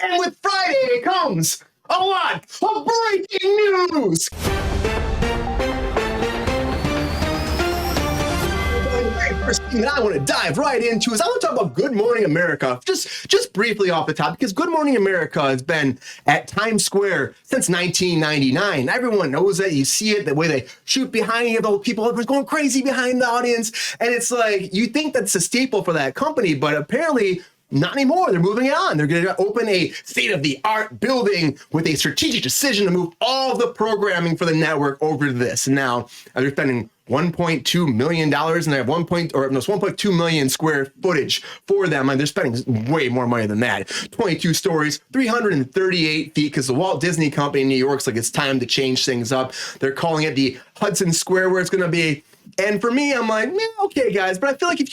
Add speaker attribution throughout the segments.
Speaker 1: And with Friday comes a lot of breaking news. First thing that I want to dive right into is I want to talk about Good Morning America, just briefly off the top, because Good Morning America has been at Times Square since 1999. Everyone knows that. You see it, the way they shoot behind you, the people are going crazy behind the audience, and it's like, you think that's a staple for that company, but apparently not anymore. They're moving on. They're going to open a state-of-the-art building with a strategic decision to move all the programming for the network over to this. And now they're spending $1.2 million, and they have 1.2 million square footage for them, and they're spending way more money than that. 22 stories, 338 feet, because the Walt Disney Company in New York's like, it's time to change things up. They're calling it the Hudson Square, where it's going to be. And for me, I'm like, okay, guys, but I feel like it's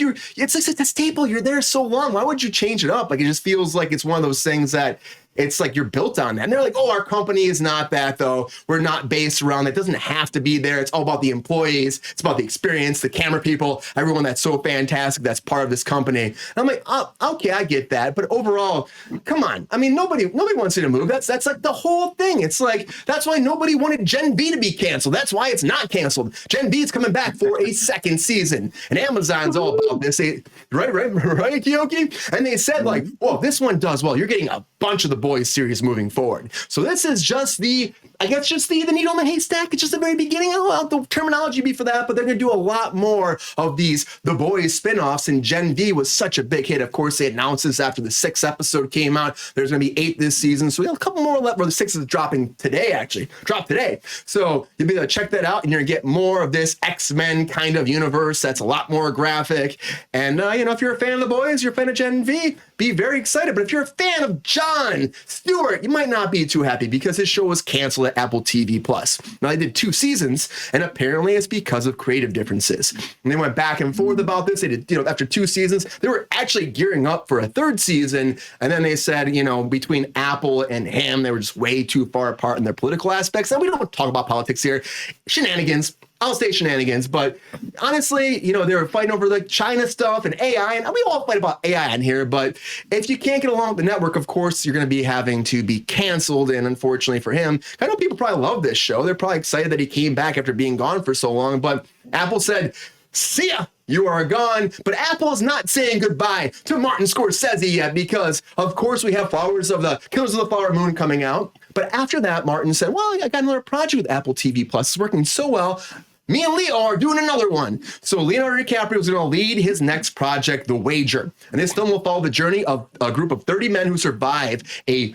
Speaker 1: like a staple. You're there so long. Why would you change it up? Like, it just feels like it's one of those things that it's like you're built on that. And they're like, oh, our company is not that, though. We're not based around that. It doesn't have to be there. It's all about the employees. It's about the experience, the camera people, everyone that's so fantastic that's part of this company. And I'm like, oh, okay, I get that. But overall, come on. I mean, nobody wants you to move. That's like the whole thing. It's like, that's why nobody wanted Gen V to be canceled. That's why it's not canceled. Gen V is coming back for a second season. And Amazon's all about this. Right, Keoki? And they said, like, well, this one does well. You're getting a bunch of the Boys series moving forward. So this is just the needle in the haystack. It's just the very beginning. I don't know what the terminology be for that, but they're going to do a lot more of these The Boys spinoffs, and Gen V was such a big hit. Of course, they announced this after the 6th episode came out. There's going to be 8 this season, so we have a couple more left, where the 6th is dropping today, actually. Dropped today. So you'll be able to check that out, and you're going to get more of this X-Men kind of universe that's a lot more graphic. And, if you're a fan of The Boys, you're a fan of Gen V, be very excited. But if you're a fan of Jon Stewart, you might not be too happy, because his show was canceled at Apple TV Plus. Now, they did 2 seasons, and apparently it's because of creative differences. And they went back and forth about this. They did, after 2 seasons, they were actually gearing up for a 3rd season. And then they said, between Apple and him, they were just way too far apart in their political aspects. And we don't talk about politics here. Shenanigans. I'll say shenanigans, but honestly, they were fighting over the China stuff and AI, and we all fight about AI in here, but if you can't get along with the network, of course, you're going to be having to be canceled, and unfortunately for him, I know people probably love this show. They're probably excited that he came back after being gone for so long, but Apple said, see ya, you are gone. But Apple is not saying goodbye to Martin Scorsese yet, because, of course, we have Killers of the Flower Moon coming out. But after that, Martin said, well, I got another project with Apple TV Plus. It's working so well. Me and Leo are doing another one. So Leonardo DiCaprio is going to lead his next project, The Wager. And this film will follow the journey of a group of 30 men who survive they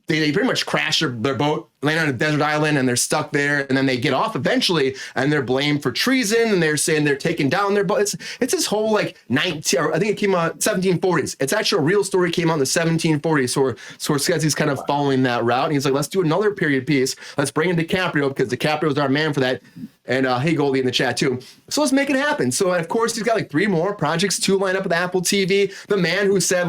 Speaker 1: pretty much crash their boat, land on a desert island, and they're stuck there. And then they get off eventually, and they're blamed for treason. And they're saying they're taking down their boat. It's this whole I think it came out 1740s. It's actually a real story, came out in the 1740s. So Scorsese's kind of following that route. And he's like, let's do another period piece. Let's bring in DiCaprio, because DiCaprio's our man for that. And hey, Goldie in the chat too. So let's make it happen. So of course he's got 3 more projects, 2 lined up with Apple TV. The man who said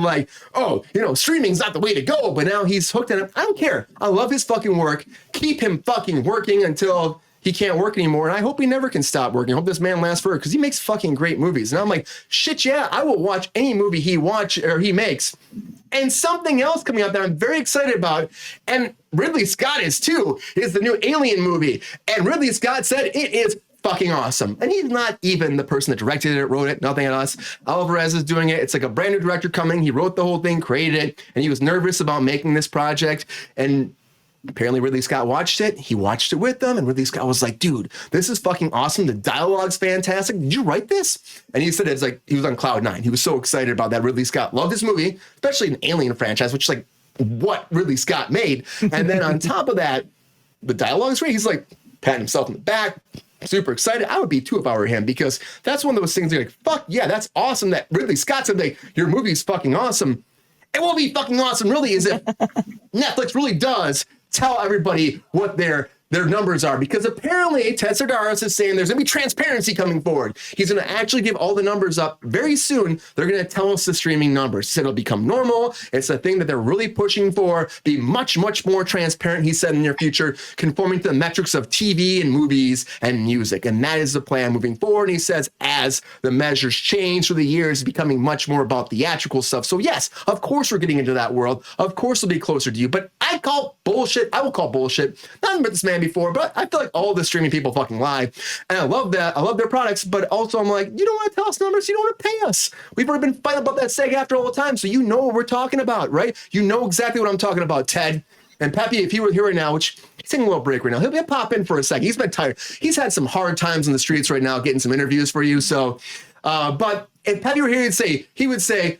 Speaker 1: streaming's not the way to go, but now he's hooked on it. I don't care. I love his fucking work. Keep him fucking working until he can't work anymore. And I hope he never can stop working. I hope this man lasts forever, because he makes fucking great movies. And I'm like, shit, yeah, I will watch any movie he makes. And something else coming out that I'm very excited about, and Ridley Scott is too, is the new Alien movie. And Ridley Scott said it is fucking awesome. And he's not even the person that directed it, wrote it, nothing else. Alvarez is doing it. It's like a brand new director coming. He wrote the whole thing, created it, and he was nervous about making this project. And apparently Ridley Scott watched it. He watched it with them, and Ridley Scott was like, dude, this is fucking awesome. The dialogue's fantastic. Did you write this? And he said it's like he was on cloud 9. He was so excited about that. Ridley Scott loved this movie, especially an Alien franchise, which is like what Ridley Scott made. And then on top of that, the dialogue's great. He's like patting himself on the back, super excited. I would be too if I were him, because that's one of those things you're like, fuck yeah, that's awesome that Ridley Scott said your movie's fucking awesome. It will be fucking awesome really is if Netflix really does tell everybody what their their numbers are, because apparently Ted Sardaris is saying there's going to be transparency coming forward. He's going to actually give all the numbers up very soon. They're going to tell us the streaming numbers. He said it'll become normal. It's a thing that they're really pushing for, be much, much more transparent, he said, in the near future, conforming to the metrics of TV and movies and music. And that is the plan moving forward. And he says as the measures change through the years, becoming much more about theatrical stuff. So yes, of course we're getting into that world. Of course we'll be closer to you. But I call bullshit. I will call bullshit. Not met this man before, but I feel like all the streaming people fucking lie. And I love that. I love their products, but also I'm like, you don't want to tell us numbers. You don't want to pay us. We've already been fighting about that SAG-AFTRA all the time. So you know what we're talking about, right? You know exactly what I'm talking about, Ted. And Pepe, if he were here right now, which he's taking a little break right now, he'll pop in for a second. He's been tired. He's had some hard times in the streets right now, getting some interviews for you. So, but if Pepe were here, he would say,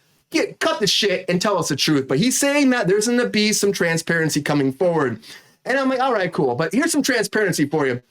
Speaker 1: cut the shit and tell us the truth. But he's saying that there's going to be some transparency coming forward. And I'm like, all right, cool. But here's some transparency for you.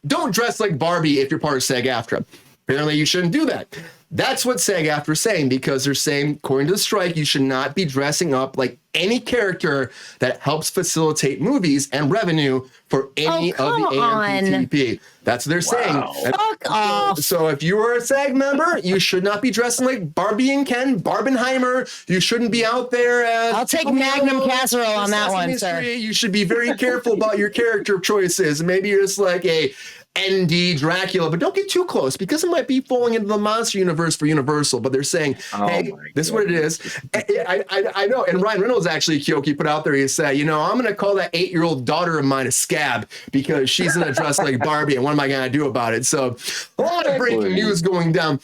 Speaker 1: Don't dress like Barbie if you're part of SAG-AFTRA. Apparently you shouldn't do that. That's what SAG-AFTRA is saying, because they're saying, according to the strike, you should not be dressing up like any character that helps facilitate movies and revenue for any of the AMPTP. That's what they're saying.
Speaker 2: Fuck off.
Speaker 1: So if you are a SAG member, you should not be dressing like Barbie and Ken, Barbenheimer. You shouldn't be out there as...
Speaker 2: I'll take Magnum casserole on that one, sir.
Speaker 1: You should be very careful about your character choices. Maybe you're just like a ND Dracula, but don't get too close, because it might be falling into the monster universe for Universal. But they're saying, hey, this is what it is. I know. And Ryan Reynolds actually, Keoki, put out there, he said, I'm going to call that 8-year-old daughter of mine a scab because she's going to dress like Barbie. And what am I going to do about it? So a lot of breaking news going down.